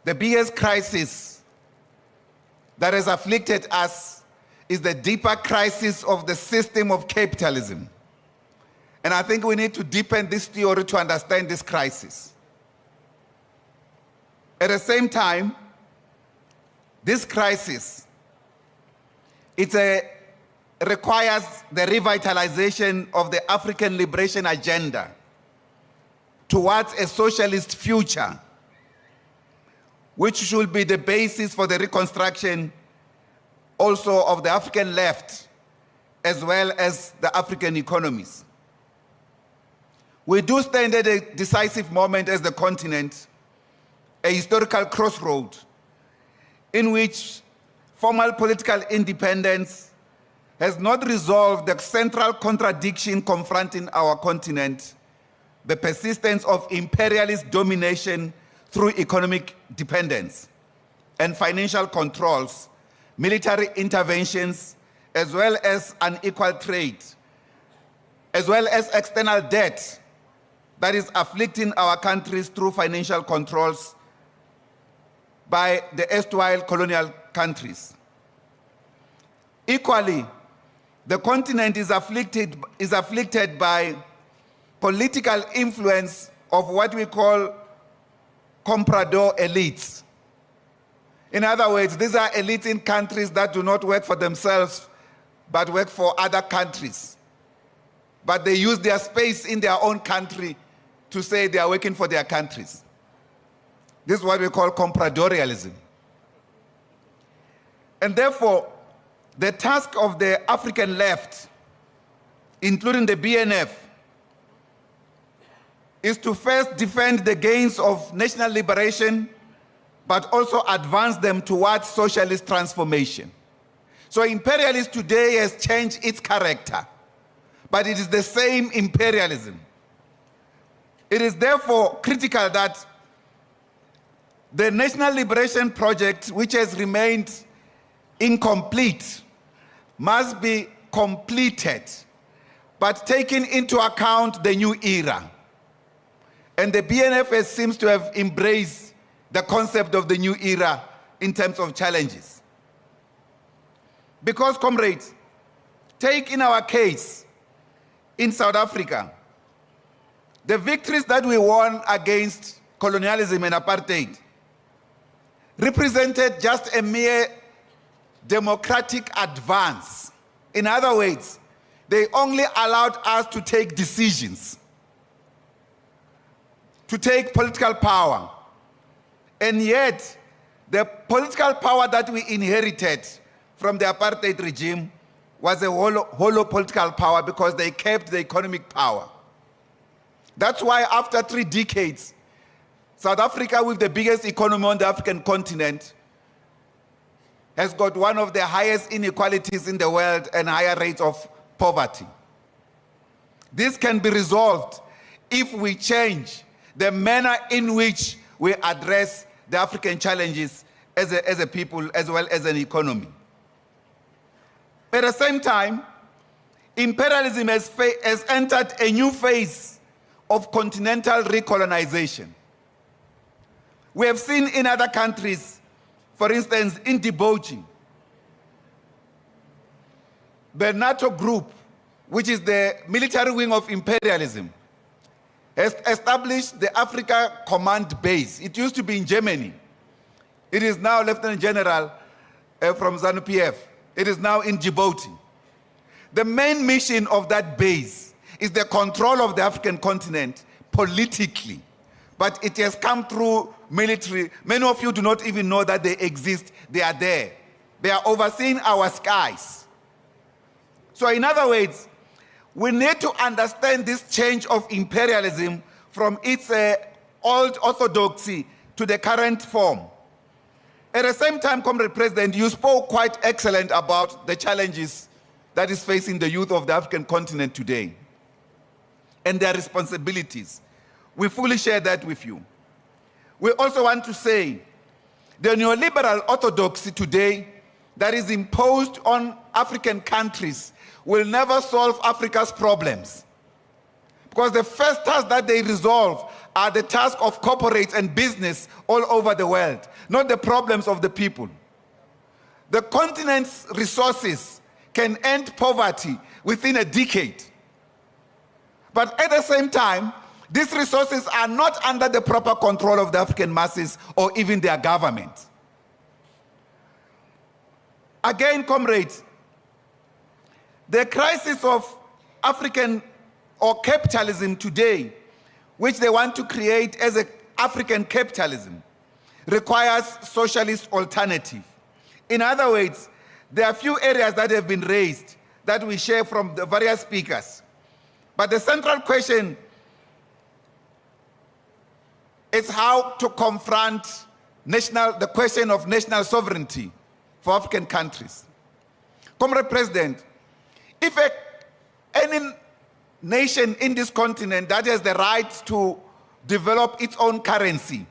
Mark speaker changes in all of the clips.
Speaker 1: the biggest crisis that has afflicted us is the deeper crisis of the system of capitalism. And I think we need to deepen this theory to understand this crisis. At the same time, this crisis, requires the revitalization of the African liberation agenda towards a socialist future, which should be the basis for the reconstruction also of the African left, as well as the African economies. We do stand at a decisive moment as the continent, a historical crossroad in which formal political independence has not resolved the central contradiction confronting our continent, the persistence of imperialist domination through economic dependence and financial controls, military interventions, as well as unequal trade, as well as external debt that is afflicting our countries through financial controls by the erstwhile colonial countries. Equally, the continent is afflicted by political influence of what we call Comprador elites. In other words, these are elites in countries that do not work for themselves, but work for other countries. But they use their space in their own country to say they are working for their countries. This is what we call compradorialism. And therefore, the task of the African left, including the BNF, is to first defend the gains of national liberation, but also advance them towards socialist transformation. So imperialism today has changed its character, but it is the same imperialism. It is therefore critical that the national liberation project, which has remained incomplete, must be completed, but taking into account the new era. And the BNF seems to have embraced the concept of the new era in terms of challenges. Because, comrades, take in our case, in South Africa, the victories that we won against colonialism and apartheid represented just a mere democratic advance. In other words, they only allowed us to take decisions, to take political power. And yet, the political power that we inherited from the apartheid regime was a hollow political power because they kept the economic power. That's why after 3 decades, South Africa, with the biggest economy on the African continent, has got one of the highest inequalities in the world and higher rates of poverty. This can be resolved if we change the manner in which we address the African challenges as a people, as well as an economy. At the same time, imperialism has entered a new phase of continental recolonization. We have seen in other countries, for instance, in Djibouti, the NATO group, which is the military wing of imperialism, has established the Africa Command Base. It used to be in Germany. It is now Lieutenant General from ZANU-PF. It is now in Djibouti. The main mission of that base is the control of the African continent politically, but it has come through military. Many of you do not even know that they exist. They are there. They are overseeing our skies. So in other words, we need to understand this change of imperialism from its old orthodoxy to the current form. At the same time, Comrade President, you spoke quite excellent about the challenges that is facing the youth of the African continent today and their responsibilities. We fully share that with you. We also want to say the neoliberal orthodoxy today that is imposed on African countries will never solve Africa's problems, because the first task that they resolve are the task of corporates and business all over the world, not the problems of the people. The continent's resources can end poverty within a decade. But at the same time, these resources are not under the proper control of the African masses or even their government. Again, comrades, the crisis of African or capitalism today, which they want to create as an African capitalism, requires socialist alternative. In other words, there are a few areas that have been raised that we share from the various speakers. But the central question is how to confront the question of national sovereignty for African countries. Comrade President, if any nation in this continent that has the right to develop its own currency,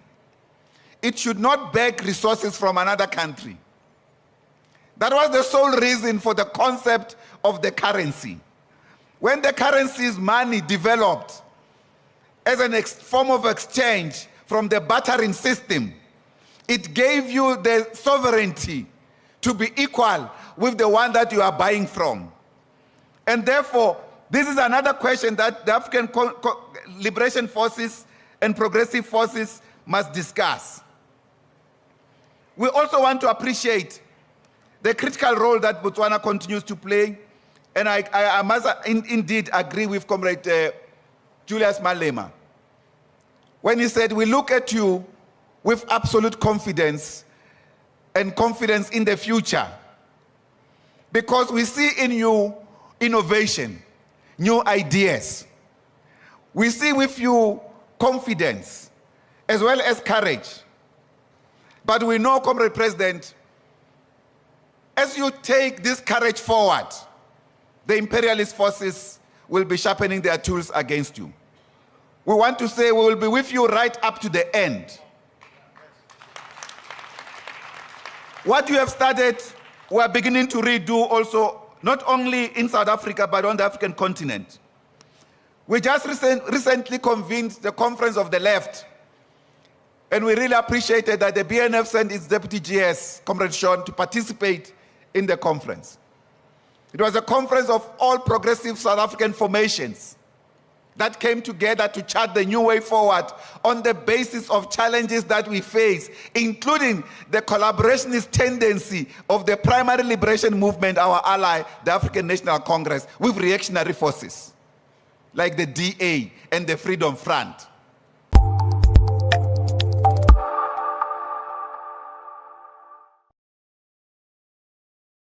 Speaker 1: it should not beg resources from another country. That was the sole reason for the concept of the currency. When the currency's money developed as a form of exchange from the bartering system, it gave you the sovereignty to be equal with the one that you are buying from. And therefore, this is another question that the African liberation forces and progressive forces must discuss. We also want to appreciate the critical role that Botswana continues to play. And I must indeed agree with Comrade Julius Malema when he said, we look at you with absolute confidence and confidence in the future, because we see in you innovation, new ideas. We see with you confidence as well as courage. But we know, Comrade President, as you take this courage forward, the imperialist forces will be sharpening their tools against you. We want to say we will be with you right up to the end. What you have started, we are beginning to redo also, not only in South Africa, but on the African continent. We just recently convened the Conference of the Left, and we really appreciated that the BNF sent its deputy GS, Comrade Sean, to participate in the conference. It was a conference of all progressive South African formations that came together to chart the new way forward on the basis of challenges that we face, including the collaborationist tendency of the primary liberation movement, our ally, the African National Congress, with reactionary forces like the DA and the Freedom Front.